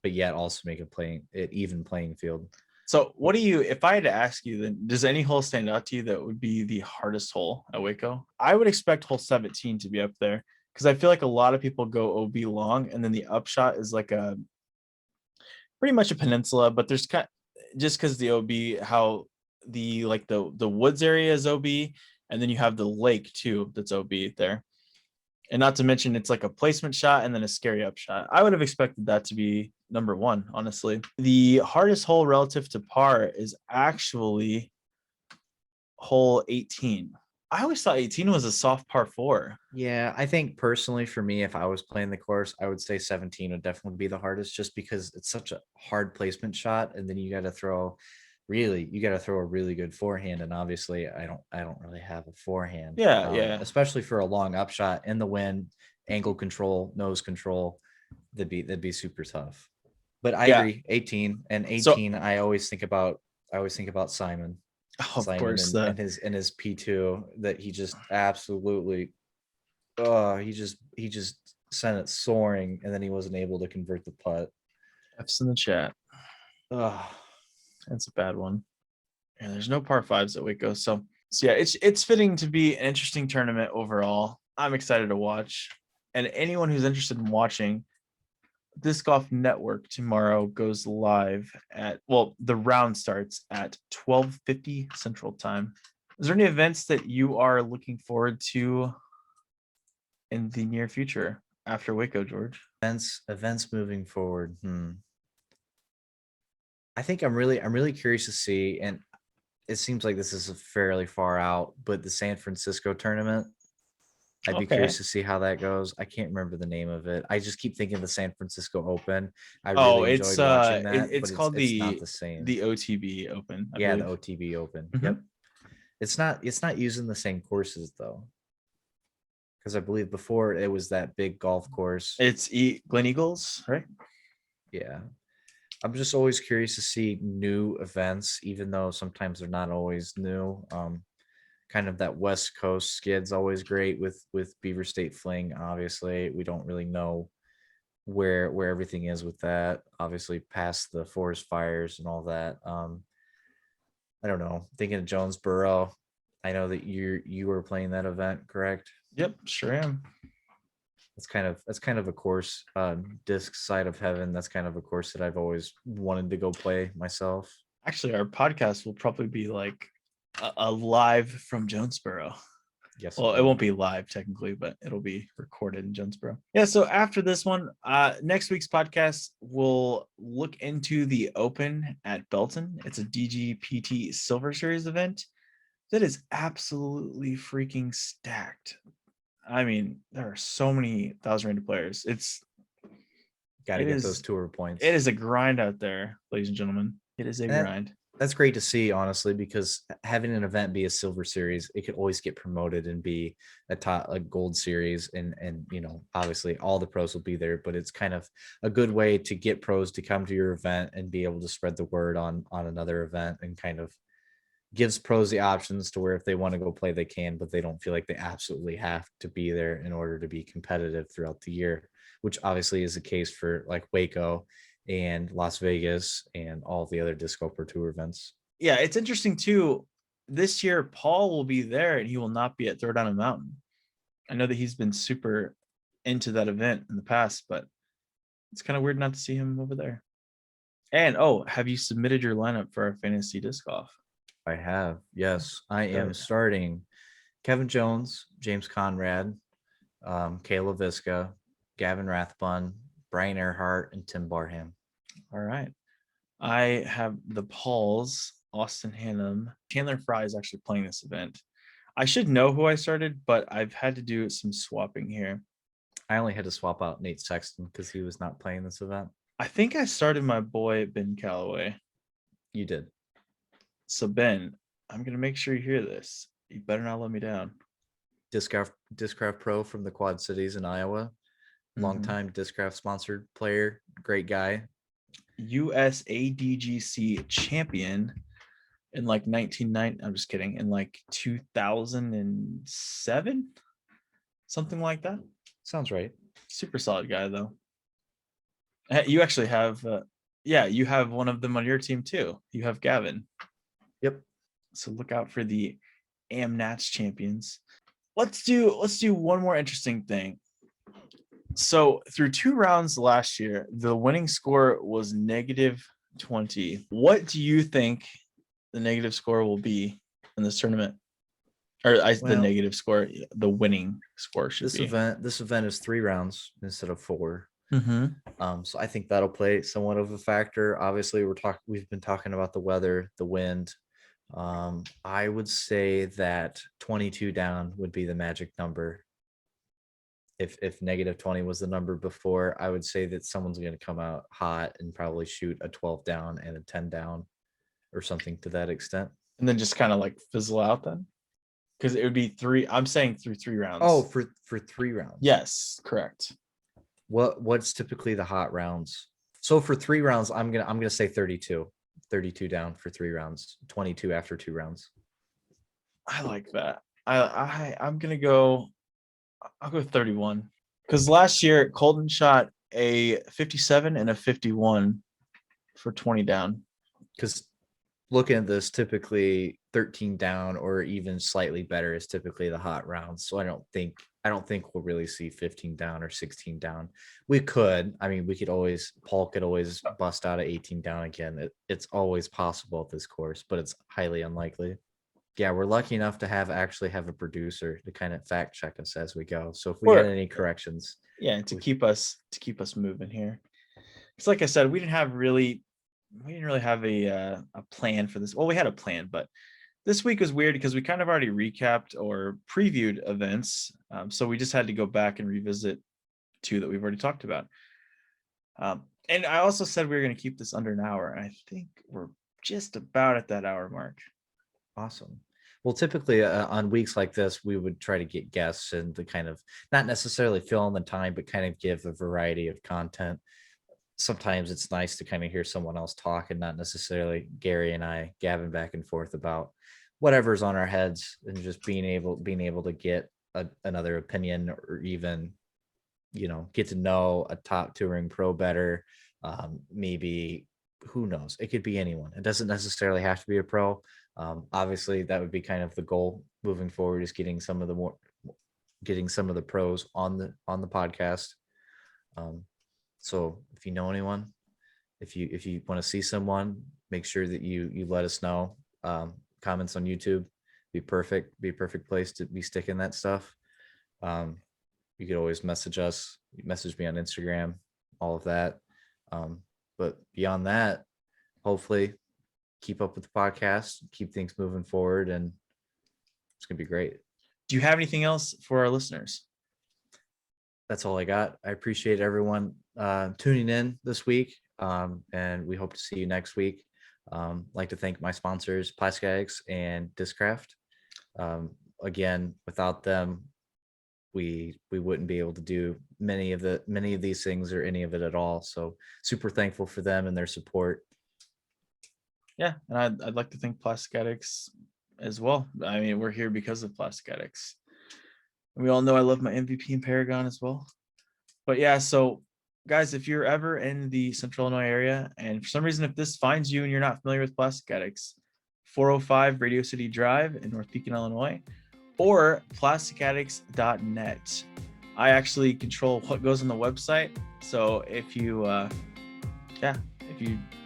but yet also make it even playing field. So what do you, if I had to ask you, then does any hole stand out to you that would be the hardest hole at Waco? I would expect hole 17 to be up there because I feel like a lot of people go OB long and then the upshot is like a pretty much a peninsula, but there's just because the OB, how the like the woods area is OB, and then you have the lake too that's OB there. And not to mention it's like a placement shot and then a scary up shot. I would have expected that to be number one, honestly. The hardest hole relative to par is actually hole 18. I always thought 18 was a soft par four. Yeah, I think personally for me, if I was playing the course, I would say 17 would definitely be the hardest, just because it's such a hard placement shot, and then you got to throw a really good forehand, and obviously I don't really have a forehand. Yeah, yeah. Especially for a long upshot in the wind, angle control, nose control, that'd be super tough. But I Yeah. agree, 18 and So 18. I always think about Simon. of Simon course and, the and his P2, that he just absolutely, he just sent it soaring, and then he wasn't able to convert the putt. F's in the chat. Oh, That's a bad one. And there's no par fives at Waco. So yeah, it's fitting to be an interesting tournament overall. I'm excited to watch. And anyone who's interested in watching, Disc Golf Network tomorrow goes live at, well, the round starts at 12:50 Central Time. Is there any events that you are looking forward to in the near future after Waco, George? events moving forward. I think I'm really curious to see, and it seems like this is a fairly far out, but the San Francisco tournament. I'd be Okay. curious to see how that goes. I can't remember the name of it. I just keep thinking of the San Francisco Open. I Oh, really enjoyed watching that, but it's called it's not the same. the OTB Open, I Yeah, the believe. OTB Open. Mhm. Yep. It's not using the same courses though, because I believe before it was that big golf course. It's Glen Eagles, right? Yeah. I'm just always curious to see new events, even though sometimes they're not always new. Kind of that West Coast skid's always great with Beaver State Fling. Obviously, we don't really know where everything is with that. Obviously, past the forest fires and all that. I don't know. Thinking of Jonesboro, I know that you were playing that event, correct? Yep, sure am. That's kind of a course, disc side of heaven. That's kind of a course that I've always wanted to go play myself. Actually, our podcast will probably be like a live from Jonesboro. Yes, Well, it won't be live technically, but it'll be recorded in Jonesboro. Yeah. So after this one, next week's podcast, we'll look into the Open at Belton. It's a DGPT Silver Series event that is absolutely freaking stacked. I mean, there are so many 1,000-rated players. got to get those tour points. It is a grind out there, ladies and gentlemen. It is a grind. That's great to see, honestly, because having an event be a silver series, it could always get promoted and be a gold series, and obviously all the pros will be there, but it's kind of a good way to get pros to come to your event and be able to spread the word on another event, and kind of gives pros the options to where if they want to go play, they can, but they don't feel like they absolutely have to be there in order to be competitive throughout the year, which obviously is the case for like Waco and Las Vegas and all the other Disc Golf Pro Tour events. Yeah, it's interesting too. This year, Paul will be there and he will not be at Throw Down a Mountain. I know that he's been super into that event in the past, but it's kind of weird not to see him over there. And have you submitted your lineup for our fantasy disc golf? I have. Yes, I am starting Kevin Jones, James Conrad, Kayla Visca, Gavin Rathbun, Brian Earhart, and Tim Barham. All right. I have the Pauls, Austin Hannum. Chandler Fry is actually playing this event. I should know who I started, but I've had to do some swapping here. I only had to swap out Nate Sexton because he was not playing this event. I think I started my boy Ben Calloway. You did. So Ben, I'm gonna make sure you hear this. You better not let me down. Discraft Pro from the Quad Cities in Iowa. Longtime Discraft sponsored player. Great guy. US ADGC champion in like 1990. I'm just kidding. In like 2007, something like that. Sounds right. Super solid guy though. You actually have, you have one of them on your team too. You have Gavin. Yep. So look out for the AmNats champions. Let's do one more interesting thing. So through 2 rounds last year, the winning score was -20. What do you think the negative score will be in this tournament? The negative score, the winning score should be. This event is 3 rounds instead of 4. Mm-hmm. So I think that'll play somewhat of a factor. Obviously, we've been talking about the weather, the wind. I would say that 22 down would be the magic number. If -20 was the number before, I would say that someone's going to come out hot and probably shoot a 12 down and a 10 down or something to that extent. And then just kind of like fizzle out then? Because it would be 3. I'm saying through 3 rounds. Oh, for 3 rounds. Yes, correct. What's typically the hot rounds? So for 3 rounds, I'm gonna say 32 down for 3 rounds, 22 after 2 rounds. I like that. I'm gonna go. I'll go 31 because last year Colton shot a 57 and a 51 for 20 down. Because looking at this, typically 13 down or even slightly better is typically the hot rounds. So I don't think we'll really see 15 down or 16 down. We could. I mean, Paul could always bust out at 18 down again. It's always possible at this course, but it's highly unlikely. Yeah, we're lucky enough to have a producer to kind of fact check us as we go. So if we get any corrections, to keep us moving here. It's like I said, we didn't really have a plan for this. Well, we had a plan, but this week was weird because we kind of already recapped or previewed events. So we just had to go back and revisit 2 that we've already talked about. And I also said we were going to keep this under an hour. And I think we're just about at that hour mark. Awesome. Well, typically on weeks like this, we would try to get guests and to kind of not necessarily fill in the time, but kind of give a variety of content. Sometimes it's nice to kind of hear someone else talk and not necessarily Gary and I gabbing back and forth about whatever's on our heads, and just being able to get another opinion, or even, get to know a top touring pro better. Maybe, who knows? It could be anyone. It doesn't necessarily have to be a pro. Obviously that would be kind of the goal moving forward, is getting some of the pros on the podcast. So if you know anyone, if you want to see someone, make sure that you let us know. Comments on YouTube be a perfect place to be sticking that stuff. You could always message me on Instagram, all of that. But beyond that, hopefully keep up with the podcast, keep things moving forward, and it's gonna be great. Do you have anything else for our listeners? That's all I got. I appreciate everyone tuning in this week, and we hope to see you next week. Like to thank my sponsors, Plastic Addicts and Discraft. Again, without them, we wouldn't be able to do many of these things or any of it at all. So super thankful for them and their support. Yeah, and I'd like to thank Plastic Addicts as well. I mean, we're here because of Plastic Addicts. We all know I love my MVP in Paragon as well. But yeah, so guys, if you're ever in the Central Illinois area, and for some reason, if this finds you and you're not familiar with Plastic Addicts, 405 Radio City Drive in North Beacon, Illinois, or plasticaddicts.net. I actually control what goes on the website. So if you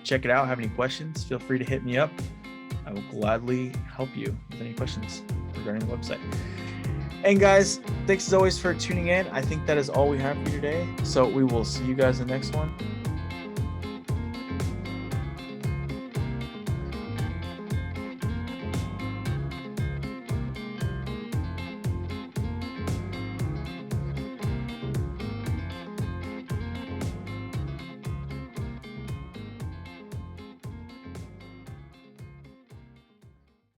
check it out, have any questions, feel free to hit me up. I will gladly help you with any questions regarding the website. And guys, thanks as always for tuning in. I think that is all we have for you today. So we will see you guys in the next one.